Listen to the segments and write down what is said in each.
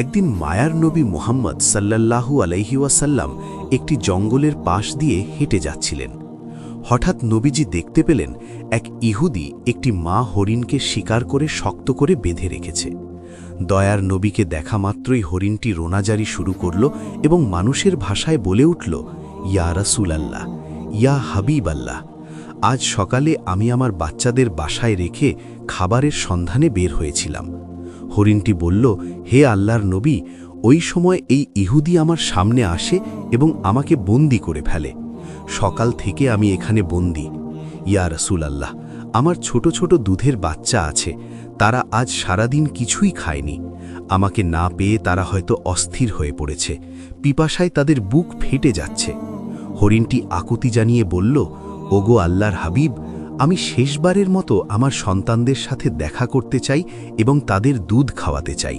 একদিন মায়ার নবী মুহাম্মদ সাল্লাল্লাহু আলাইহি ওয়াসাল্লাম একটি জঙ্গলের পাশ দিয়ে হেঁটে যাচ্ছিলেন। হঠাৎ নবীজি দেখতে পেলেন এক ইহুদি একটি মা হরিণকে শিকার করে শক্ত করে বেঁধে রেখেছে। দয়ার নবীকে দেখা মাত্রই হরিণটি রোনাজারি শুরু করল এবং মানুষের ভাষায় বলে উঠল, ইয়া রাসূলাল্লাহ, ইয়া হাবিব আল্লাহ, আজ সকালে আমি আমার বাচ্চাদের বাসায় রেখে খাবারের সন্ধানে বের হয়েছিলাম। হরিণটি বলল, হে আল্লাহর নবী, ওই সময় এই ইহুদি আমার সামনে আসে এবং আমাকে বন্দী করে ফেলে। সকাল থেকে আমি এখানে বন্দী। ইয়া রাসূলাল্লাহ, আমার ছোট ছোট দুধের বাচ্চা আছে, তারা আজ সারাদিন কিছুই খায়নি। আমাকে না পেয়ে তারা হয়তো অস্থির হয়ে পড়েছে, পিপাসায় তাদের বুক ফেটে যাচ্ছে। হরিণটি আকুতি জানিয়ে বলল, ওগো আল্লাহর হাবিব, আমি শেষবারের মতো আমার সন্তানদের সাথে দেখা করতে চাই এবং তাদের দুধ খাওয়াতে চাই।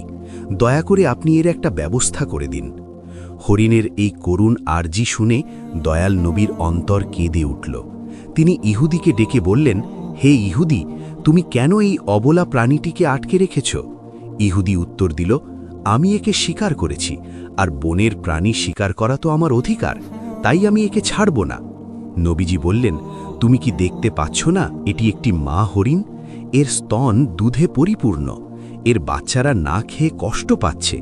দয়া করে আপনি এর একটা ব্যবস্থা করে দিন। হরিণের এই করুণ আর্জি শুনে দয়াল নবীর অন্তর কেঁদে উঠল। তিনি ইহুদিকে ডেকে বললেন, হে ইহুদি, তুমি কেন এই অবলা প্রাণীটিকে আটকে রেখেছ? ইহুদি উত্তর দিল, আমি একে শিকার করেছি, আর বনের প্রাণী শিকার করা তো আমার অধিকার, তাই আমি একে ছাড়ব না। নবীজি বললেন, তুমি কি দেখতে পাচ্ছ না এটি একটি মা হরিণ? এর স্তন দুধে পরিপূর্ণ, এর বাচ্চারা না খেয়ে কষ্ট পাচ্ছে,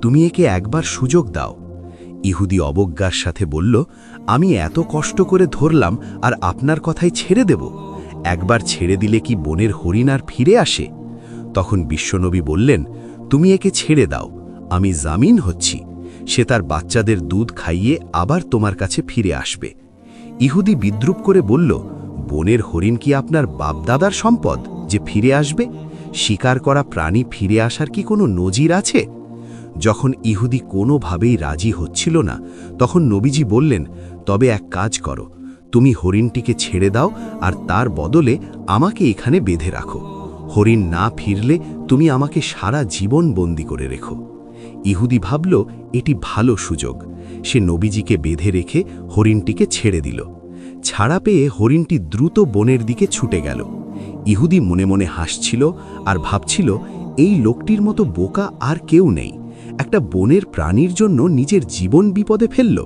তুমি একে একবার সুযোগ দাও। ইহুদি অবজ্ঞার সাথে বলল, আমি এত কষ্ট করে ধরলাম আর আপনার কথাই ছেড়ে দেব? একবার ছেড়ে দিলে কি বনের হরিণ আর ফিরে আসে? তখন বিশ্বনবী বললেন, তুমি একে ছেড়ে দাও, আমি জামিন হচ্ছি, সে তার বাচ্চাদের দুধ খাইয়ে আবার তোমার কাছে ফিরে আসবে। ইহুদি বিদ্রুপ করে বলল, বনের হরিণ কি আপনার বাপদাদার সম্পদ যে ফিরে আসবে? শিকার করা প্রাণী ফিরে আসার কি কোনো নজির আছে? যখন ইহুদি কোনোভাবেই রাজি হচ্ছিল না, তখন নবীজি বললেন, তবে এক কাজ করো, তুমি হরিণটিকে ছেড়ে দাও আর তার বদলে আমাকে এখানে বেঁধে রাখো। হরিণ না ফিরলে তুমি আমাকে সারা জীবন বন্দী করে রেখো। ইহুদি ভাবল এটি ভালো সুযোগ। সে নবীজিকে বেঁধে রেখে হরিণটিকে ছেড়ে দিল। ছাড়া পেয়ে হরিণটি দ্রুত বনের দিকে ছুটে গেল। ইহুদি মনে মনে হাসছিল আর ভাবছিল, এই লোকটির মতো বোকা আর কেউ নেই, একটা বনের প্রাণীর জন্য নিজের জীবন বিপদে ফেলল।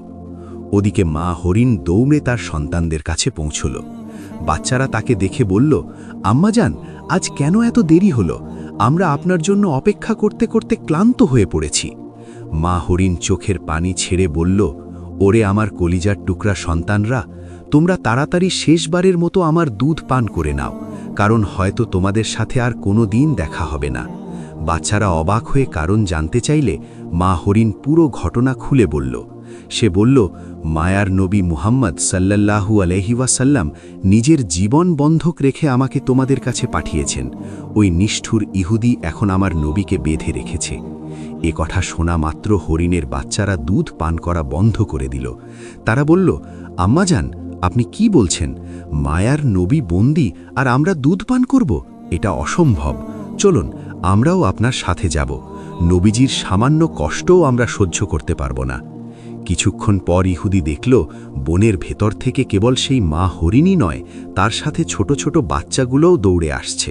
ওদিকে মা হরিণ দৌড়ে তার সন্তানদের কাছে পৌঁছল। বাচ্চারা তাকে দেখে বলল, আম্মাজান, আজ কেন এত দেরি হলো? আমরা আপনার জন্য অপেক্ষা করতে করতে ক্লান্ত হয়ে পড়েছি। মা হরিণ চোখের পানি ছেড়ে বলল, ওরে আমার কলিজার টুকরা সন্তানরা, তোমরা তাড়াতাড়ি শেষবারের মতো আমার দুধ পান করে নাও, কারণ হয়তো তোমাদের সাথে আর কোনো দিন দেখা হবে না। বাচ্চারা অবাক হয়ে কারণ জানতে চাইলে মা হরিণ পুরো ঘটনা খুলে বলল। সে বলল, মায়ার নবী মুহাম্মদ সাল্লাল্লাহু আলাইহি ওয়াসাল্লাম নিজের জীবন বন্ধক রেখে আমাকে তোমাদের কাছে পাঠিয়েছেন। ওই নিষ্ঠুর ইহুদি এখন আমার নবীকে বেঁধে রেখেছে। এ কথা শোনা মাত্র হরিণের বাচ্চারা দুধ পান করা বন্ধ করে দিল। তারা বলল, আম্মাজান, আপনি কি বলছেন? মায়ার নবী বন্দী আর আমরা দুধ পান করব? এটা অসম্ভব। চলুন, আমরাও আপনার সাথে যাব। নবীজির সামান্য কষ্টও আমরা সহ্য করতে পারব না। কিছুক্ষণ পর ইহুদি দেখল, বনের ভেতর থেকে কেবল সেই মা হরিণই নয়, তার সাথে ছোট ছোট বাচ্চাগুলোও দৌড়ে আসছে।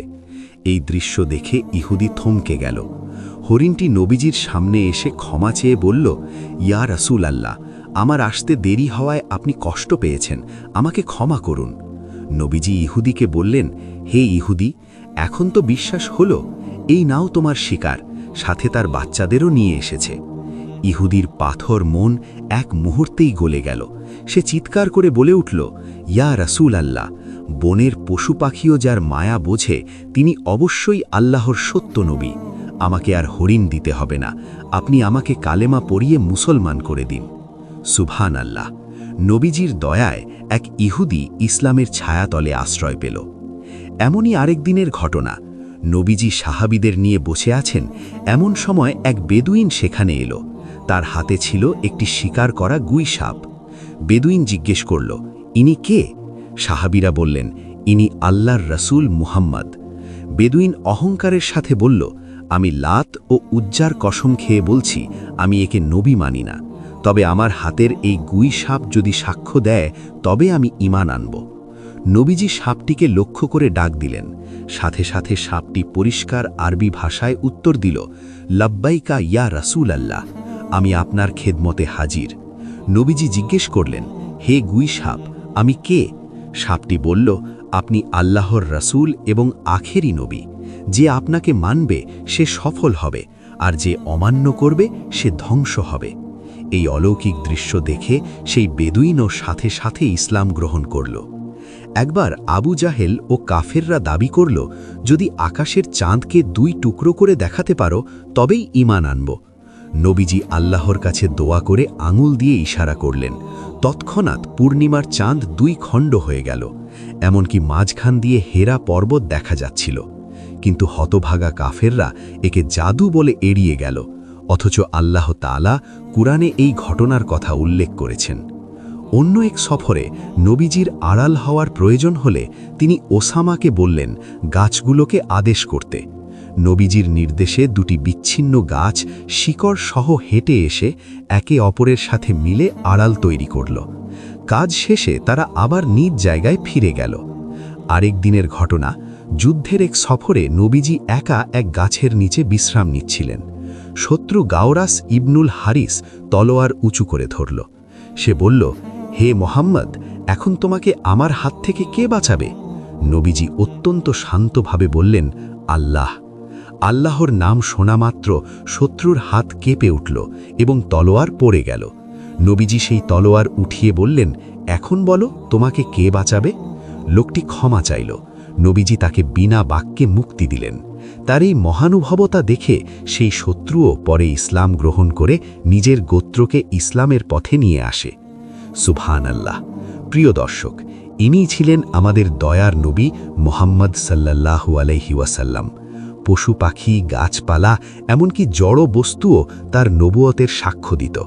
এই দৃশ্য দেখে ইহুদি থমকে গেল। হরিণটি নবীজির সামনে এসে ক্ষমা চেয়ে বলল, ইয়া রাসূলাল্লাহ, আমার আসতে দেরি হওয়ায় আপনি কষ্ট পেয়েছেন, আমাকে ক্ষমা করুন। নবীজি ইহুদিকে বললেন, হে ইহুদি, এখন তো বিশ্বাস হলো, এই নাও তোমার শিকার, সাথে তার বাচ্চাদেরও নিয়ে এসেছে। ইহুদির পাথর মন এক মুহূর্তেই গলে গেল। সে চিৎকার করে বলে উঠল, ইয়া রাসূলাল্লাহ, বনের পশু পাখিও যার মায়া বোঝে, তিনি অবশ্যই আল্লাহর সত্য নবী। আমাকে আর হরিণ দিতে হবে না, আপনি আমাকে কালেমা পড়িয়ে মুসলমান করে দিন। সুবহান আল্লাহ। নবীজির দয়ায় এক ইহুদি ইসলামের ছায়াতলে আশ্রয় পেল। এমনই আরেক দিনের ঘটনা। নবীজি সাহাবীদের নিয়ে বসে আছেন, এমন সময় এক বেদুইন সেখানে এলো। তার হাতে ছিল একটি শিকার করা গুই সাপ। বেদুইন জিজ্ঞেস করল, ইনি কে? সাহাবীরা বললেন, ইনি আল্লাহর রাসূল মুহাম্মদ। বেদুইন অহংকারের সাথে বলল, আমি লাত ও উজ্জার কসম খেয়ে বলছি, আমি একে নবী মানি না, তবে আমার হাতের এই গুই সাপ যদি সাক্ষ্য দেয় তবে আমি ঈমান আনব। নবীজি সাপটিকে লক্ষ্য করে ডাক দিলেন। সাথে সাথে সাপটি পরিষ্কার আরবি ভাষায় উত্তর দিল, লাব্বাইকা ইয়া রাসূল আল্লাহ, আমি আপনার খেদমতে হাজির। নবীজি জিজ্ঞেস করলেন, হে গুই সাপ, আমি কে? সাপটি বলল, আপনি আল্লাহর রাসূল এবং আখেরি নবী। যে আপনাকে মানবে সে সফল হবে, আর যে অমান্য করবে সে ধ্বংস হবে। এই অলৌকিক দৃশ্য দেখে সেই বেদুইনও সাথে সাথে ইসলাম গ্রহণ করল। একবার আবু জাহেল ও কাফেররা দাবি করল, যদি আকাশের চাঁদকে 2 টুকরো করে দেখাতে পারো তবেই ঈমান আনব। নবীজি আল্লাহর কাছে দোয়া করে আঙুল দিয়ে ইশারা করলেন। তৎক্ষণাৎ পূর্ণিমার চাঁদ 2 খণ্ড হয়ে গেল, এমনকি মাঝখান দিয়ে হেরা পর্বত দেখা যাচ্ছিল। কিন্তু হতভাগা কাফেররা একে জাদু বলে এড়িয়ে গেল, অথচ আল্লাহ তাআলা কুরআনে এই ঘটনার কথা উল্লেখ করেছেন। অন্য এক সফরে নবীজির আড়াল হওয়ার প্রয়োজন হলে তিনি ওসামাকে বললেন গাছগুলোকে আদেশ করতে। নবীজির নির্দেশে 2টি বিচ্ছিন্ন গাছ শিকড় সহ হেঁটে এসে একে অপরের সাথে মিলে আড়াল তৈরি করল। কাজ শেষে তারা আবার নিজ জায়গায় ফিরে গেল। আরেক দিনের ঘটনা, যুদ্ধের এক সফরে নবীজি একা এক গাছের নিচে বিশ্রাম নিচ্ছিলেন। শত্রু গাওরাস ইবনুল হারিস তলোয়ার উঁচু করে ধরল। সে বলল, হে মোহাম্মদ, এখন তোমাকে আমার হাত থেকে কে বাঁচাবে? নবীজি অত্যন্ত শান্তভাবে বললেন, আল্লাহ। আল্লাহর নাম শোনা মাত্র শত্রুর হাত কেঁপে উঠল এবং তলোয়ার পড়ে গেল। নবীজি সেই তলোয়ার উঠিয়ে বললেন, এখন বলো তোমাকে কে বাঁচাবে? লোকটি ক্ষমা চাইল। নবীজি তাকে বিনা বাক্যে মুক্তি দিলেন। তার এই মহানুভবতা দেখে সেই শত্রুও পরে ইসলাম গ্রহণ করে নিজের গোত্রকে ইসলামের পথে নিয়ে আসে। সুবহানাল্লাহ। প্রিয় দর্শক, ইনিই ছিলেন আমাদের দয়ার নবী মুহাম্মদ সাল্লাল্লাহু আলাইহি ওয়াসাল্লাম। পশু পাখি, গাছপালা, এমনকি জড় বস্তুও তার নবুয়তের সাক্ষ্য দিত।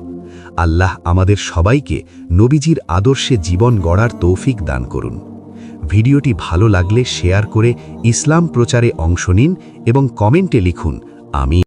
আল্লাহ আমাদের সবাইকে নবীজির আদর্শে জীবন গড়ার তৌফিক দান করুন। ভিডিওটি ভালো লাগলে শেয়ার করে ইসলাম প্রচারে অংশ নিন এবং কমেন্টে লিখুন, আমি